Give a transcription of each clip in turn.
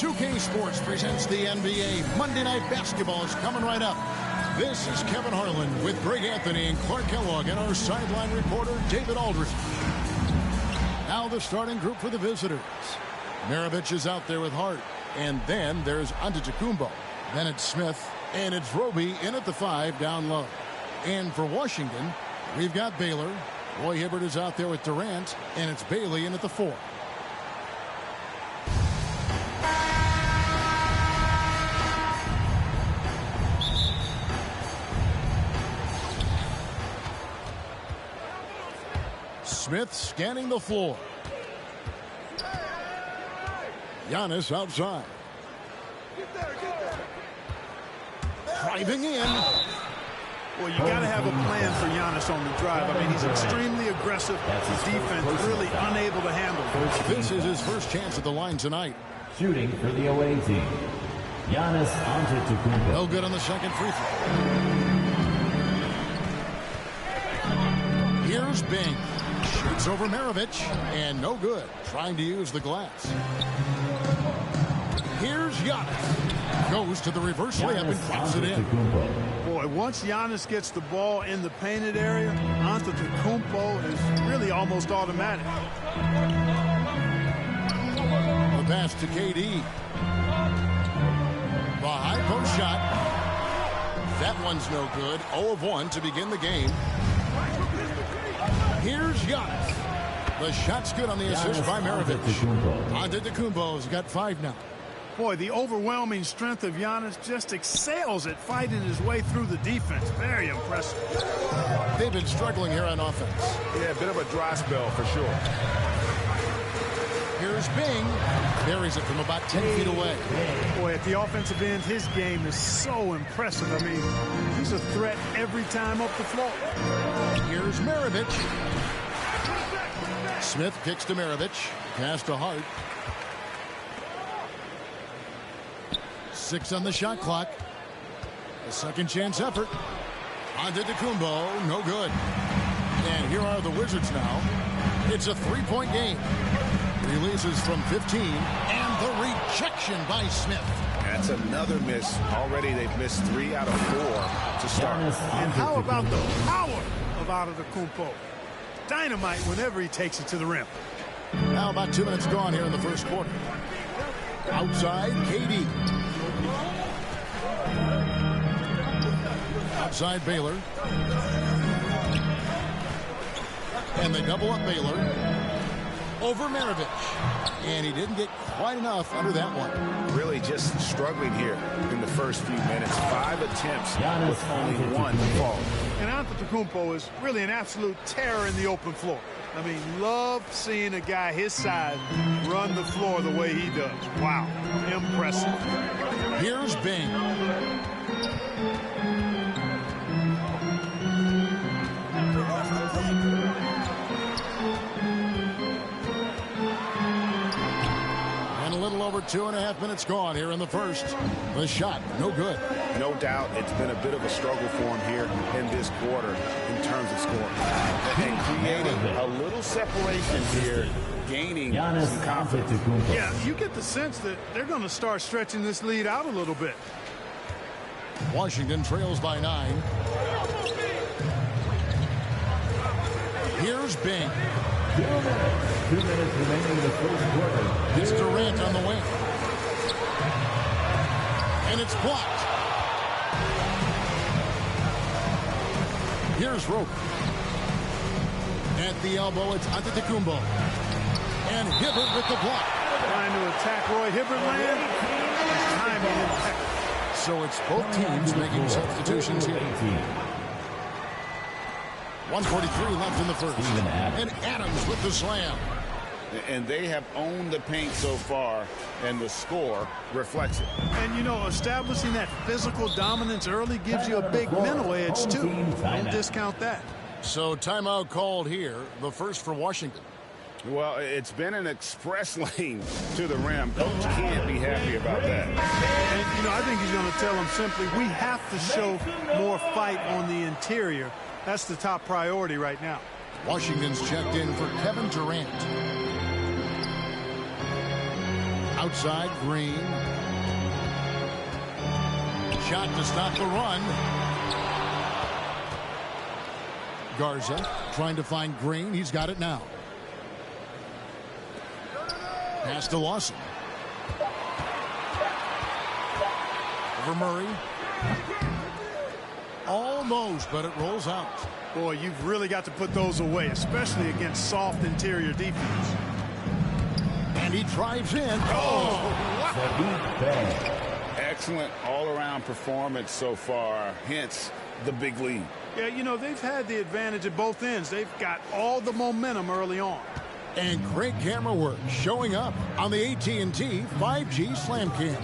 2K Sports presents the NBA. Monday Night Basketball is coming right up. This is Kevin Harlan with Greg Anthony and Clark Kellogg and our sideline reporter, David Aldridge. Now the starting group for the visitors. Maravich is out there with Hart. And then there's Antetokounmpo. Then it's Smith. And it's Roby in at the 5 down low. And for Washington, we've got Baylor. Roy Hibbert is out there with Durant. And it's Bailey in at the 4. Smith scanning the floor. Giannis outside. Driving in. Well, you got to have a plan for Giannis on the drive. I mean, he's extremely aggressive. His defense really unable to handle. This is his first chance at the line tonight. Shooting for the away team, Giannis Antetokounmpo. No good on the second free throw. Here's Bing. Shoots over Maravich, and no good. Trying to use the glass. Here's Giannis. Goes to the reverse layup and drops it in. Boy, once Giannis gets the ball in the painted area, Antetokounmpo is really almost automatic. The pass to KD. The high post shot. That one's no good. 0 of 1 to begin the game. Here's Giannis. The shot's good on the assist by Maravich. Antetokounmpo's got 5 now. Boy, the overwhelming strength of Giannis just excels at fighting his way through the defense. Very impressive. They've been struggling here on offense. Yeah, a bit of a dry spell for sure. Here's Bing. Buries it from about 10 feet away. Boy, at the offensive end, his game is so impressive. I mean, he's a threat every time up the floor. Here's Maravich. Smith kicks to Maravich. Pass to Hart. 6 on the shot clock. A second chance effort. Antetokounmpo, no good. And here are the Wizards now. It's a 3-point game. Releases from 15, and the rejection by Smith. That's another miss. Already they've missed 3 out of 4 to start. And how about the power of Antetokounmpo? Dynamite whenever he takes it to the rim. Now about 2 minutes gone here in the first quarter. Outside, KD. Outside, Baylor. And they double up Baylor. Over Maravich. And he didn't get quite enough under that one. Really just struggling here in the first few minutes. 5 attempts with only 1 fall. And Antetokounmpo is really an absolute terror in the open floor. I mean, love seeing a guy his size run the floor the way he does. Wow, impressive. Here's Bing. And a little over 2.5 minutes gone here in the first. The shot, no good. No doubt it's been a bit of a struggle for him here in this quarter in terms of scoring. And creating a little separation here, gaining some confidence. Yeah, you get the sense that they're going to start stretching this lead out a little bit. Washington trails by 9. Here's Bing. 2 minutes remaining in the first quarter. It's Durant on the wing. And it's blocked. Here's Rope. At the elbow, it's Antetokounmpo. And Hibbert with the block. Trying to attack Roy Hibbert land. Timing impeccable. So it's both teams making substitutions here. 1:43 left in the first. And Adams with the slam. And they have owned the paint so far, and the score reflects it. And, you know, establishing that physical dominance early gives you a big mental edge, too. Don't discount that. So timeout called here, the first for Washington. Well, it's been an express lane to the rim. Coach can't be happy about that. And, you know, I think he's going to tell them simply, we have to show more fight on the interior. That's the top priority right now. Washington's checked in for Kevin Durant. Outside, Green. Shot to stop the run. Garza trying to find Green. He's got it now. Pass to Lawson. Over Murray. Almost, but it rolls out. Boy, you've really got to put those away, especially against soft interior defense. And he drives in. Oh! Excellent all-around performance so far, hence the big lead. Yeah, you know, they've had the advantage at both ends. They've got all the momentum early on. And great camera work showing up on the AT&T 5G Slam Cam.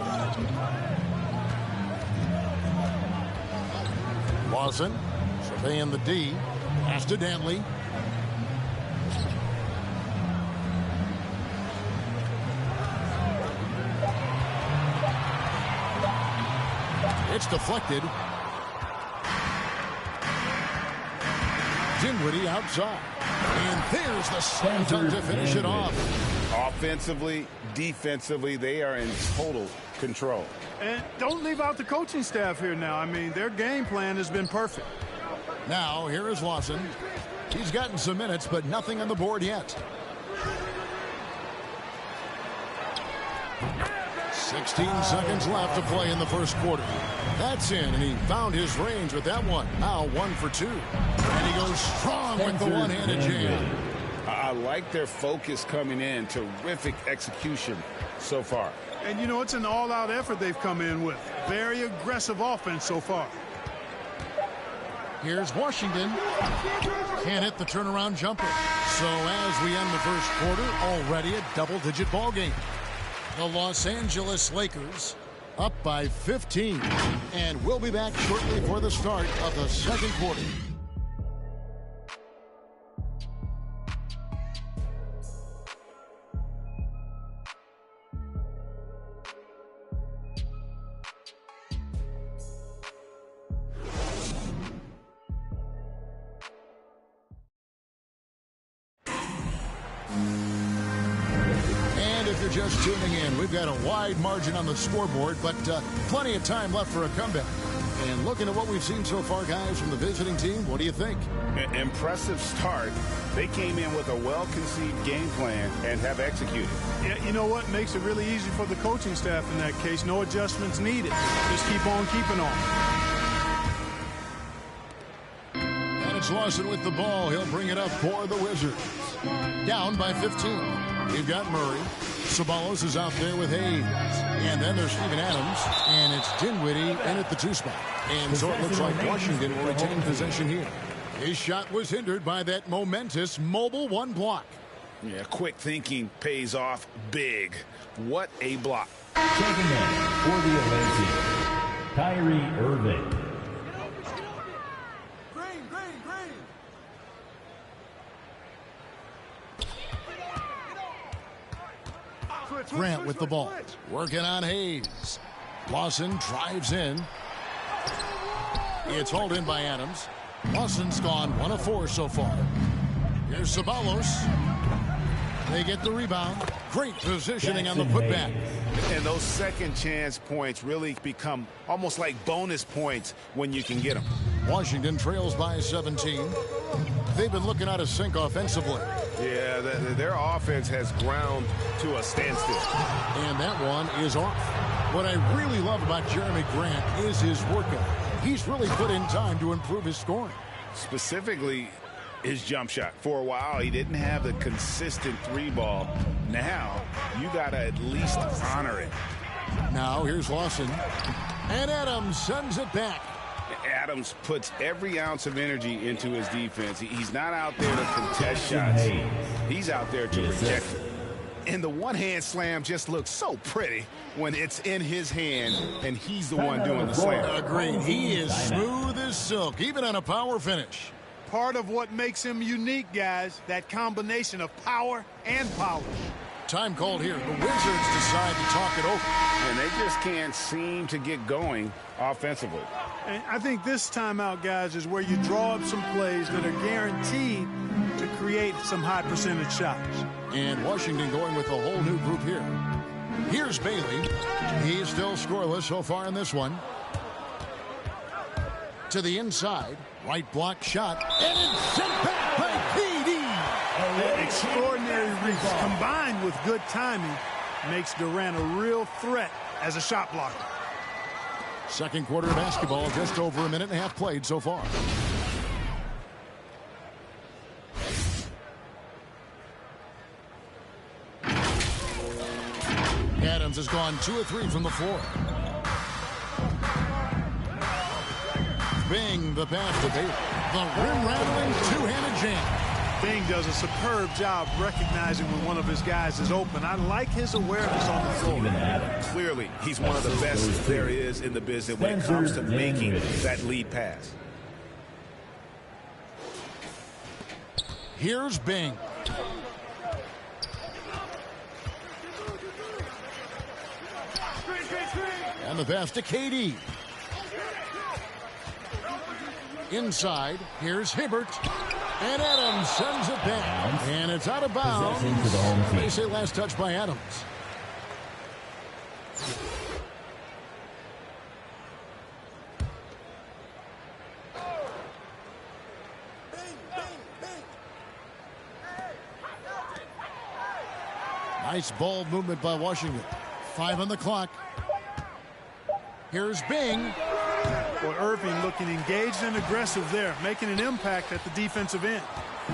Lawson surveying the D. Pass to Dantley. It's deflected. Dinwiddie outside. And there's the slam dunk to finish it off. Offensively, defensively, they are in total control. And don't leave out the coaching staff here now. I mean, their game plan has been perfect. Now, here is Lawson. He's gotten some minutes, but nothing on the board yet. 16 seconds left to play in the first quarter. That's in, and he found his range with that one. Now 1 for 2. And he goes strong with the one-handed jam. I like their focus coming in. Terrific execution so far. And, you know, it's an all-out effort they've come in with. Very aggressive offense so far. Here's Washington. Can't hit the turnaround jumper. So as we end the first quarter, already a double-digit ball game. The Los Angeles Lakers up by 15. And we'll be back shortly for the start of the second quarter. Just tuning in, we've got a wide margin on the scoreboard, but plenty of time left for a comeback. And looking at what we've seen so far, guys, from the visiting team, what do you think? Impressive start. They came in with a well-conceived game plan and have executed. Yeah, you know what? Makes it really easy for the coaching staff in that case. No adjustments needed. Just keep on keeping on. And it's Lawson with the ball. He'll bring it up for the Wizards. Down by 15. You've got Murray. Ceballos is out there with Hayes. And then there's Steven Adams. And it's Dinwiddie in at the 2 spot. And so it looks like Washington will retain possession here. His shot was hindered by that momentous mobile 1 block. Yeah, quick thinking pays off big. What a block. Checking in for the away team, Kyrie Irving. Grant with the ball. Working on Hayes. Lawson drives in. It's hauled in by Adams. Lawson's gone 1 of 4 so far. Here's Ceballos. They get the rebound. Great positioning on the putback. And those second chance points really become almost like bonus points when you can get them. Washington trails by 17. They've been looking out of sync offensively. Yeah, their offense has ground to a standstill. And that one is off. What I really love about Jeremy Grant is his workout. He's really put in time to improve his scoring. Specifically, his jump shot. For a while, he didn't have the consistent 3-ball. Now, you got to at least honor it. Now, here's Lawson. And Adams sends it back. Adams puts every ounce of energy into his defense. He's not out there to contest shots. He's out there to reject it. And the one-hand slam just looks so pretty when it's in his hand and he's the one doing the slam. Agreed. He is smooth as silk, even on a power finish. Part of what makes him unique, guys, that combination of power and power. Time called here. The Wizards decide to talk it over. And they just can't seem to get going offensively. And I think this timeout, guys, is where you draw up some plays that are guaranteed to create some high percentage shots. And Washington going with a whole new group here. Here's Bailey. He's still scoreless so far in this one. To the inside. Right block shot. And it's sent back by KD. That extraordinary reach combined with good timing makes Durant a real threat as a shot blocker. Second quarter of basketball, just over a minute and a half played so far. Adams has gone 2 of 3 from the floor. Bing, the pass to Bailey. The rim-rattling two-handed jam. Bing does a superb job recognizing when one of his guys is open. I like his awareness on the floor. Clearly, he's one of the best there is in the business when it comes to making that lead pass. Here's Bing. And the pass to KD. Inside, here's Hibbert. And Adams sends it back. And it's out of bounds. They say last touch by Adams. Nice ball movement by Washington. 5 on the clock. Here's Bing. Boy, Irving looking engaged and aggressive there, making an impact at the defensive end.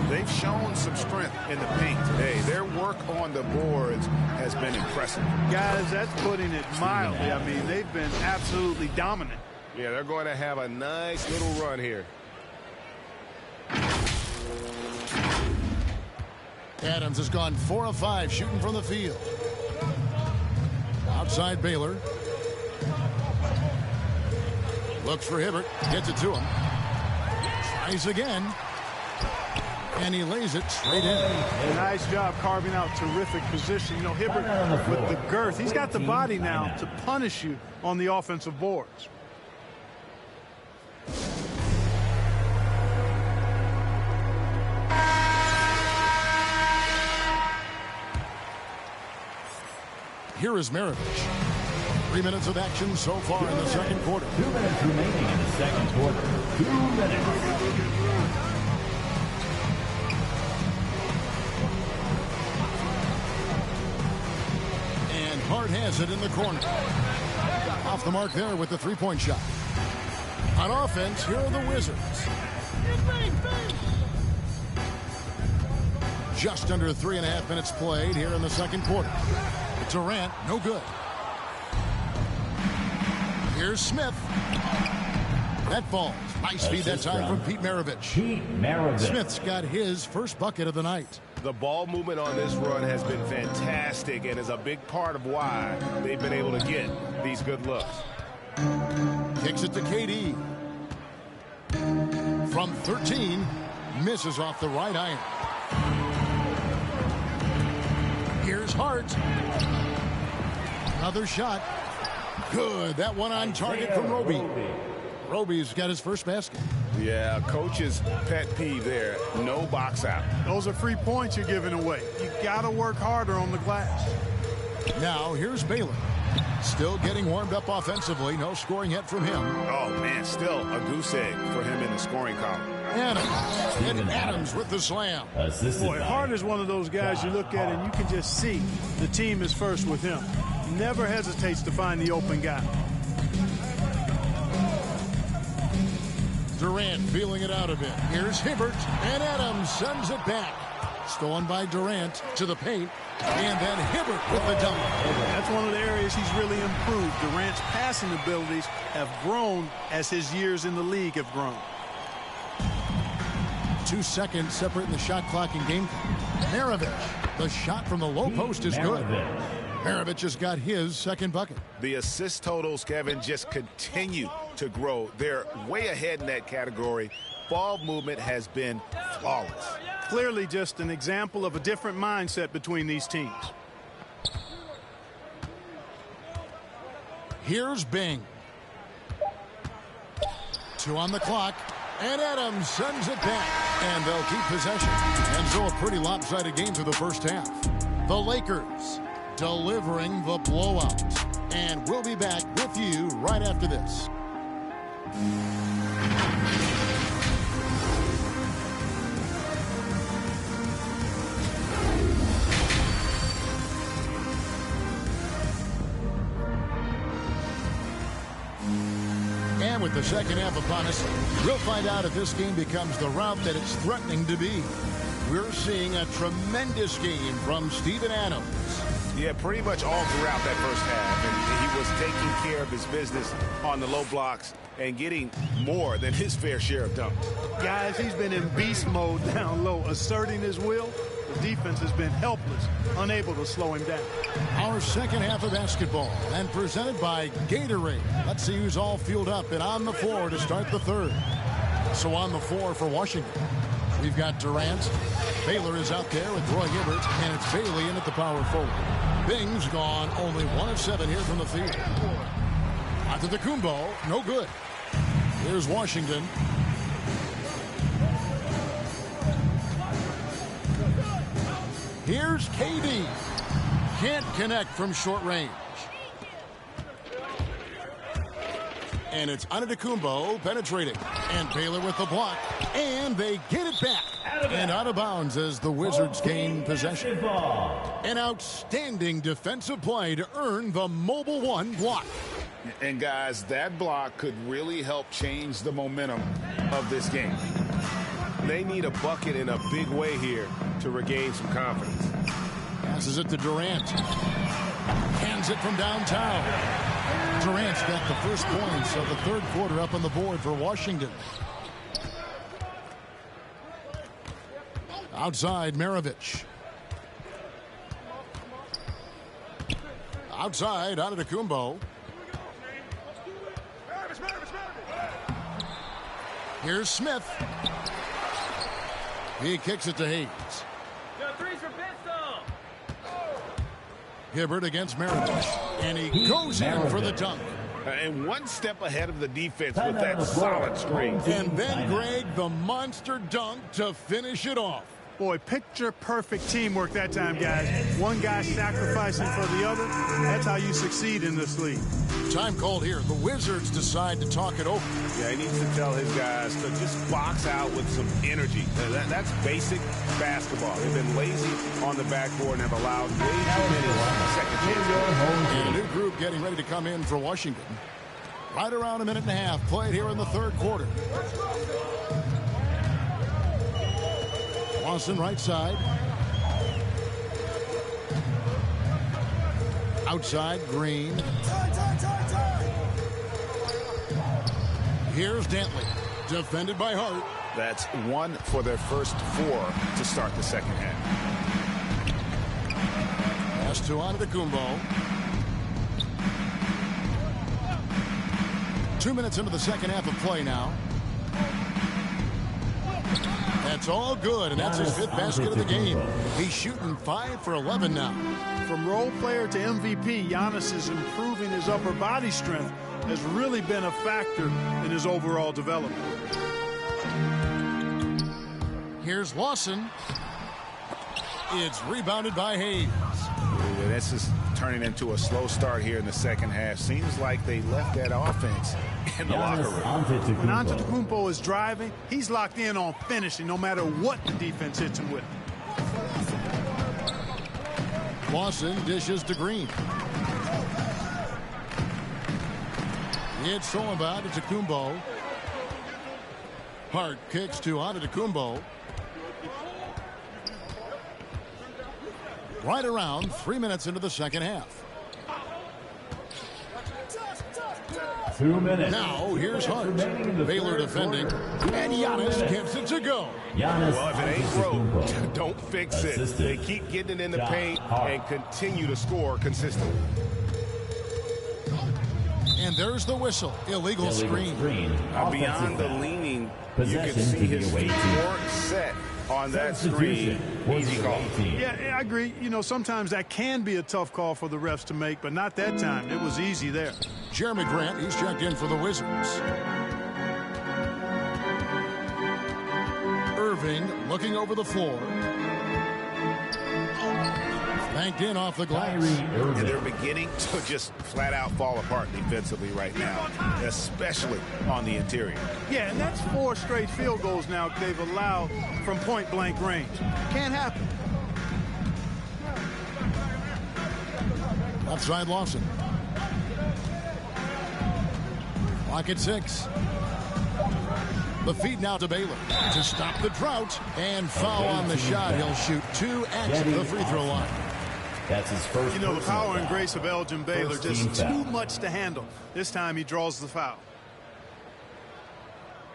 They've shown some strength in the paint today. Their work on the boards has been impressive. Guys, that's putting it mildly. I mean, they've been absolutely dominant. Yeah, they're going to have a nice little run here. Adams has gone 4 of 5 shooting from the field. Outside Baylor. Looks for Hibbert. Gets it to him. Tries again. And he lays it straight in. Nice job carving out terrific position. You know, Hibbert with the girth. He's got the body now to punish you on the offensive boards. Here is Maravich. 3 minutes of action so far in the second quarter. 2 minutes remaining in the second quarter. 2 minutes. And Hart has it in the corner. Off the mark there with the three-point shot. On offense, here are the Wizards. Just under 3.5 minutes played here in the second quarter. Durant, no good. Here's Smith. That falls. Nice feed that time from Pete Maravich. Smith's got his first bucket of the night. The ball movement on this run has been fantastic and is a big part of why they've been able to get these good looks. Kicks it to KD. From 13, misses off the right iron. Here's Hart. Another shot. Good. That one on target from Roby. Roby's got his first basket. Yeah, coach's pet peeve there. No box out. Those are free points you're giving away. You got to work harder on the glass. Now here's Baylor. Still getting warmed up offensively. No scoring yet from him. Oh, man, still a goose egg for him in the scoring column. Adams with the slam. Boy, Hart is one of those guys you look at and you can just see the team is first with him. Never hesitates to find the open guy. Durant feeling it out a bit. Here's Hibbert, and Adams sends it back. Stolen by Durant to the paint, and then Hibbert with the dunk. That's one of the areas he's really improved. Durant's passing abilities have grown as his years in the league have grown. 2 seconds separating the shot clock and game clock. Maravich, the shot from the low post is good. Maravich has got his second bucket. The assist totals, Kevin, just continue to grow. They're way ahead in that category. Ball movement has been flawless. Clearly just an example of a different mindset between these teams. Here's Bing. 2 on the clock. And Adams sends it back. And they'll keep possession. And so a pretty lopsided game through the first half. The Lakers delivering the blowout. And we'll be back with you right after this. And with the second half upon us, we'll find out if this game becomes the route that it's threatening to be. We're seeing a tremendous game from Steven Adams. Yeah, pretty much all throughout that first half. And he was taking care of his business on the low blocks and getting more than his fair share of dunks. Guys, he's been in beast mode down low, asserting his will. The defense has been helpless, unable to slow him down. Our second half of basketball, and presented by Gatorade. Let's see who's all fueled up and on the floor to start the third. So on the floor for Washington, we've got Durant. Baylor is out there with Roy Hibbert, and it's Bailey in at the power forward. Bing's gone only 1 of 7 here from the field. Antetokounmpo, no good. Here's Washington. Here's KD. Can't connect from short range. And it's Antetokounmpo penetrating. And Baylor with the block. And they get it back. And out of bounds as the Wizards gain possession. An outstanding defensive play to earn the Mobile One block. And guys, that block could really help change the momentum of this game. They need a bucket in a big way here to regain some confidence. Passes it to Durant. Hands it from downtown. Durant's got the first points of the third quarter up on the board for Washington. Outside, Maravich. Outside, Antetokounmpo. Here's Smith. He kicks it to Hayes. Hibbert against Maravich. And he goes in for the dunk. And one step ahead of the defense with that solid screen. And then Greg, the monster dunk to finish it off. Boy, picture-perfect teamwork that time, guys. One guy sacrificing for the other. That's how you succeed in this league. Time called here. The Wizards decide to talk it over. Yeah, he needs to tell his guys to just box out with some energy. That's basic basketball. They've been lazy on the backboard and have allowed way too many second chances. And a new group getting ready to come in for Washington. Right around a minute and a half played here in the third quarter. Lawson right side. Outside, Green. Here's Dantley. Defended by Hart. That's one for their first 4 to start the second half. Pass to Antetokounmpo. 2 minutes into the second half of play now. That's all good, and that's his 5th basket of the game. He's shooting 5 for 11 now. From role player to MVP, Giannis is improving his upper body strength. Has really been a factor in his overall development. Here's Lawson. It's rebounded by Hayes. Yeah, this is turning into a slow start here in the second half. Seems like they left that offense in the locker room. When Antetokounmpo is driving, he's locked in on finishing no matter what the defense hits him with. Lawson dishes to Green. It's all about Antetokounmpo. Hart kicks to Antetokounmpo. Right around 3 minutes into the second half. 2 minutes. Now here's Hart. Baylor defending. And Giannis gets it to go. Giannis, Well, if it ain't broke, don't fix it. They keep getting it in the paint and continue to score consistently. And there's the whistle. Illegal screen. Beyond the leaning, you can see his feet weren't set on that screen. Easy call. Yeah, I agree. You know, sometimes that can be a tough call for the refs to make, but not that time. It was easy there. Jeremy Grant, he's checked in for the Wizards. Irving looking over the floor. Banked in off the glass. And they're beginning to just flat out fall apart defensively right now, especially on the interior. Yeah, and that's 4 straight field goals now they've allowed from point-blank range. Can't happen. Left side Lawson. Clock at 6. The feed now to Baylor to stop the drought and foul on the shot. He'll shoot 2 at the free throw line. That's his first. You know, the power and grace of Elgin Baylor, just too much to handle. This time he draws the foul.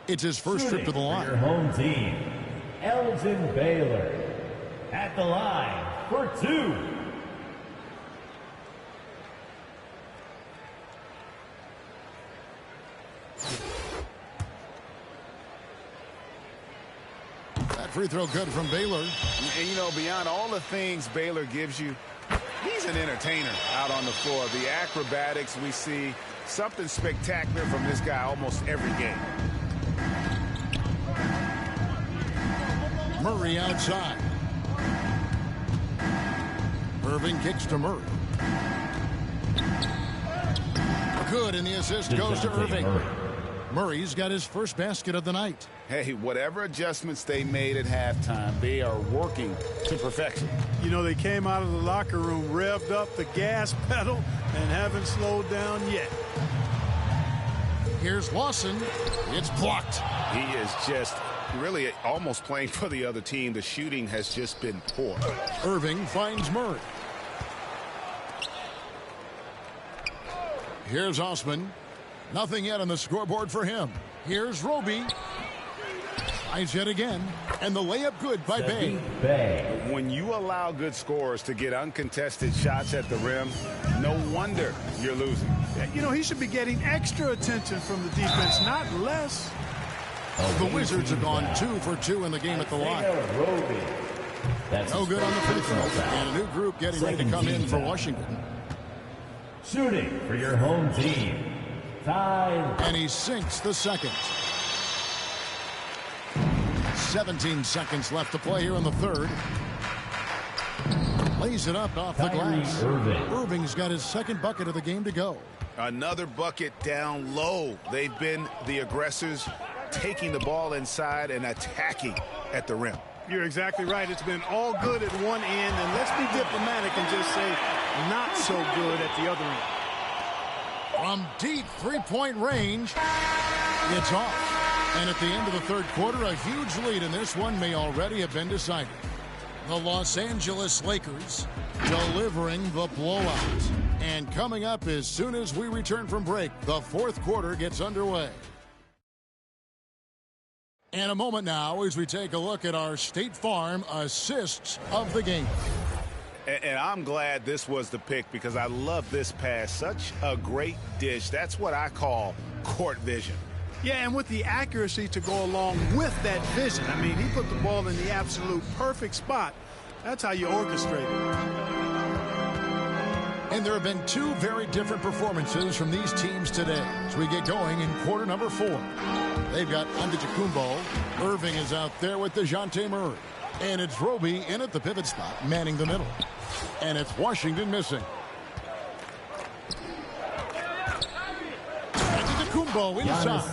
It's his first trip to the line. Your home team, Elgin Baylor, at the line for 2. That free throw good from Baylor. And, you know, beyond all the things Baylor gives you, he's an entertainer out on the floor. The acrobatics we see, something spectacular from this guy almost every game. Murray outside. Irving kicks to Murray. Good, and the assist goes to Irving. Murray's got his first basket of the night. Hey, whatever adjustments they made at halftime, they are working to perfection. You know, they came out of the locker room, revved up the gas pedal, and haven't slowed down yet. Here's Lawson. It's blocked. He is just really almost playing for the other team. The shooting has just been poor. Irving finds Murray. Here's Osman. Nothing yet on the scoreboard for him. Here's Roby. Tries yet again. And the layup good by Bay. When you allow good scorers to get uncontested shots at the rim, no wonder you're losing. You know, he should be getting extra attention from the defense, not less. The Wizards have gone 2 for 2 in the game at the line. No good on the free throw. And a new group getting ready to come in for Washington. Shooting for your home team, Ty. And he sinks the second. 17 seconds left to play here in the third. Lays it up off the glass. Irving's got his second bucket of the game to go. Another bucket down low. They've been the aggressors, taking the ball inside and attacking at the rim. You're exactly right. It's been all good at one end, and let's be diplomatic and just say not so good at the other end. From deep three-point range, it's off. And at the end of the third quarter, a huge lead in this one may already have been decided. The Los Angeles Lakers delivering the blowout. And coming up as soon as we return from break, the fourth quarter gets underway. And a moment now as we take a look at our State Farm assists of the game. And I'm glad this was the pick because I love this pass. Such a great dish. That's what I call court vision. Yeah, and with the accuracy to go along with that vision. I mean, he put the ball in the absolute perfect spot. That's how you orchestrate it. And there have been 2 very different performances from these teams today as we get going in quarter number 4. They've got Antetokounmpo. Irving is out there with DeJounte Murray. And it's Roby in at the pivot spot, manning the middle. And it's Washington missing. Antetokounmpo inside.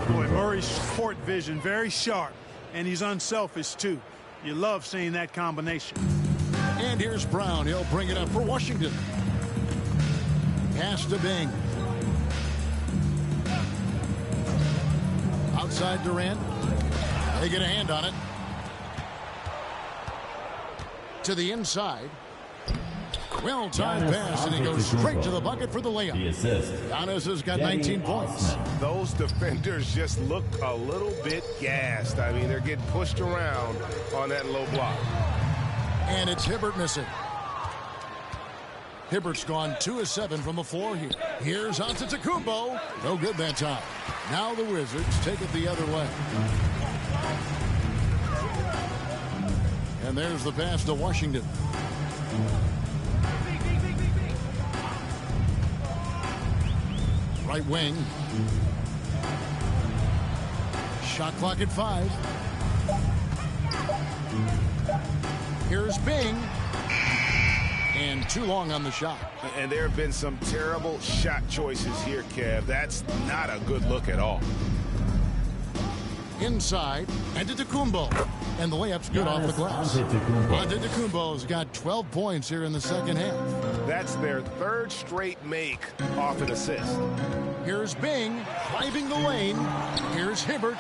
Boy, Murray's court vision, very sharp. And he's unselfish, too. You love seeing that combination. And here's Brown. He'll bring it up for Washington. Pass to Bing. Outside Durant. They get a hand on it. To the inside. Well-timed pass, and he goes straight to the bucket for the layup. The assist. Giannis has got 19 points. Those defenders just look a little bit gassed. I mean, they're getting pushed around on that low block. And it's Hibbert missing. Hibbert's gone 2 of 7 from the floor here. Here's Antetokounmpo. No good that time. Now the Wizards take it the other way. And there's the pass to Washington. Right wing. Shot clock at 5. Here's Bing. And too long on the shot. And there have been some terrible shot choices here, Kev. That's not a good look at all. Inside, Antetokounmpo. And the layup's good off the glass. Antetokounmpo's got 12 points here in the second half. That's their third straight make off an assist. Here's Bing driving the lane. Here's Hibbert.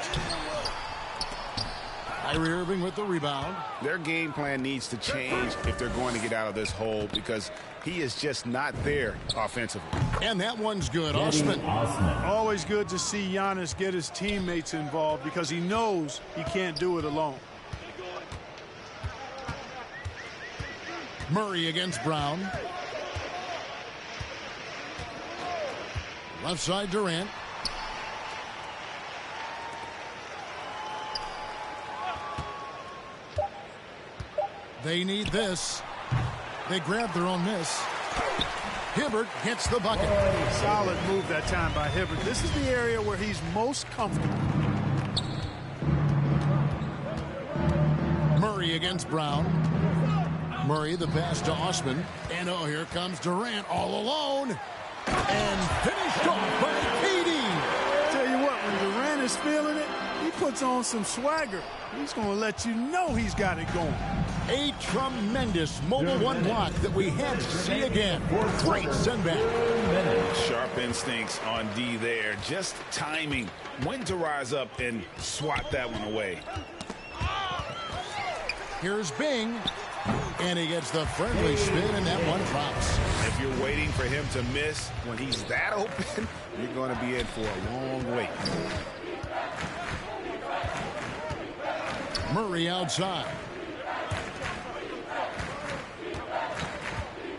Kyrie Irving with the rebound. Their game plan needs to change if they're going to get out of this hole because he is just not there offensively. And that one's good. Osman. Always good to see Giannis get his teammates involved because he knows he can't do it alone. Murray against Brown. Left side Durant. They need this. They grab their own miss. Hibbert gets the bucket. Solid move that time by Hibbert. This is the area where he's most comfortable. Murray against Brown. Murray the pass to Osman. And oh, here comes Durant all alone. And finished off by KD. Tell you what, when Durant is feeling it, he puts on some swagger. He's going to let you know he's got it going. A tremendous mobile one block that we had to see again. Great send back. Sharp instincts on D there. Just timing when to rise up and swat that one away. Here's Bing. And he gets the friendly spin, and that one drops. If you're waiting for him to miss when he's that open, you're going to be in for a long wait. Murray outside.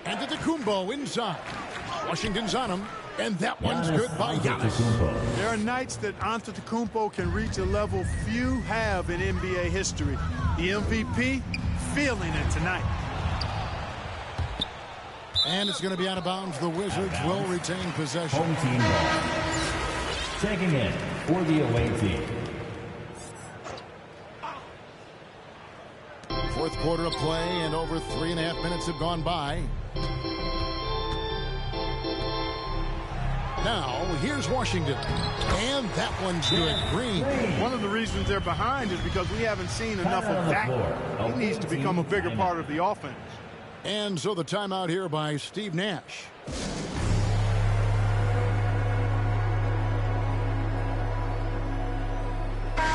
Antetokounmpo inside. Washington's on him, and that one's good by Giannis. There are nights that Antetokounmpo can reach a level few have in NBA history. The MVP feeling it tonight. And it's going to be out of bounds. The Wizards will retain possession. Home team ball. Checking in for the away team. Fourth quarter of play, and over 3.5 minutes have gone by. Now, here's Washington. And that one's good. Green. One of the reasons they're behind is because we haven't seen enough of that. He needs to become a bigger part of the offense. And so the timeout here by Steve Nash.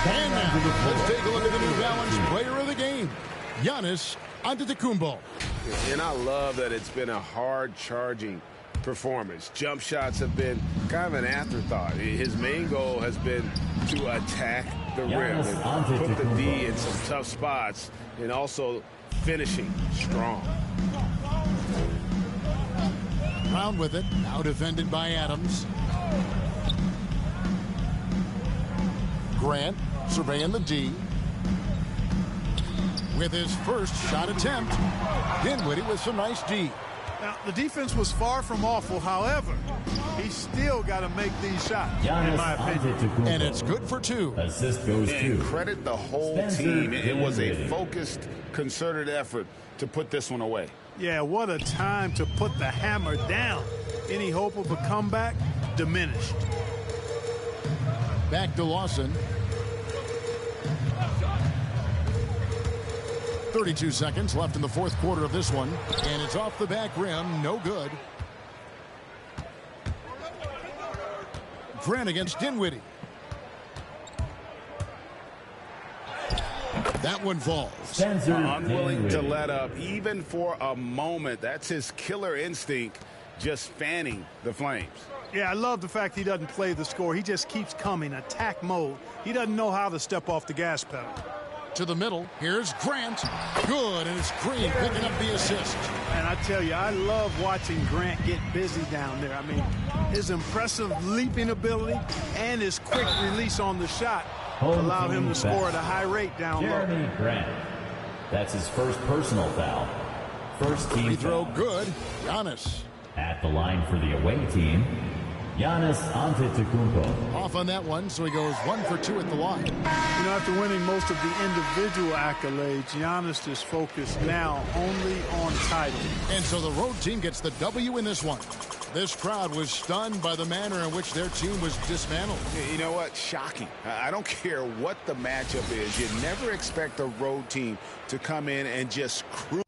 And now, let's take a look at the New Balance player of the game, Giannis Antetokounmpo. And I love that it's been a hard-charging performance. Jump shots have been kind of an afterthought. His main goal has been to attack the rim and put the D in some tough spots and also finishing strong. Brown with it, now defended by Adams. Grant surveying the D. With his first shot attempt, Dinwiddie with some nice D. Now, the defense was far from awful. However, he's still got to make these shots, in my opinion. And it's good for two. Assist goes And to credit the whole team. It was a focused, concerted effort to put this one away. Yeah, what a time to put the hammer down. Any hope of a comeback diminished. Back to Lawson. 32 seconds left in the fourth quarter of this one. And it's off the back rim. No good. Grant against Dinwiddie. That one falls. Unwilling to let up even for a moment. That's his killer instinct, just fanning the flames. Yeah, I love the fact he doesn't play the score. He just keeps coming, attack mode. He doesn't know how to step off the gas pedal. To the middle. Here's Grant. Good, and it's Green picking up the assist. And I tell you, I love watching Grant get busy down there. I mean, his impressive leaping ability and his quick release on the shot allow him to score at a high rate down Jeremy low. Grant. That's his first personal foul. First team Free throw foul. good. Giannis. At the line for the away team, Giannis Antetokounmpo. Off on that one, so he goes 1 for 2 at the line. You know, after winning most of the individual accolades, Giannis is focused now only on title. And so the road team gets the W in this one. This crowd was stunned by the manner in which their team was dismantled. You know what? Shocking. I don't care what the matchup is. You never expect a road team to come in and just cruise.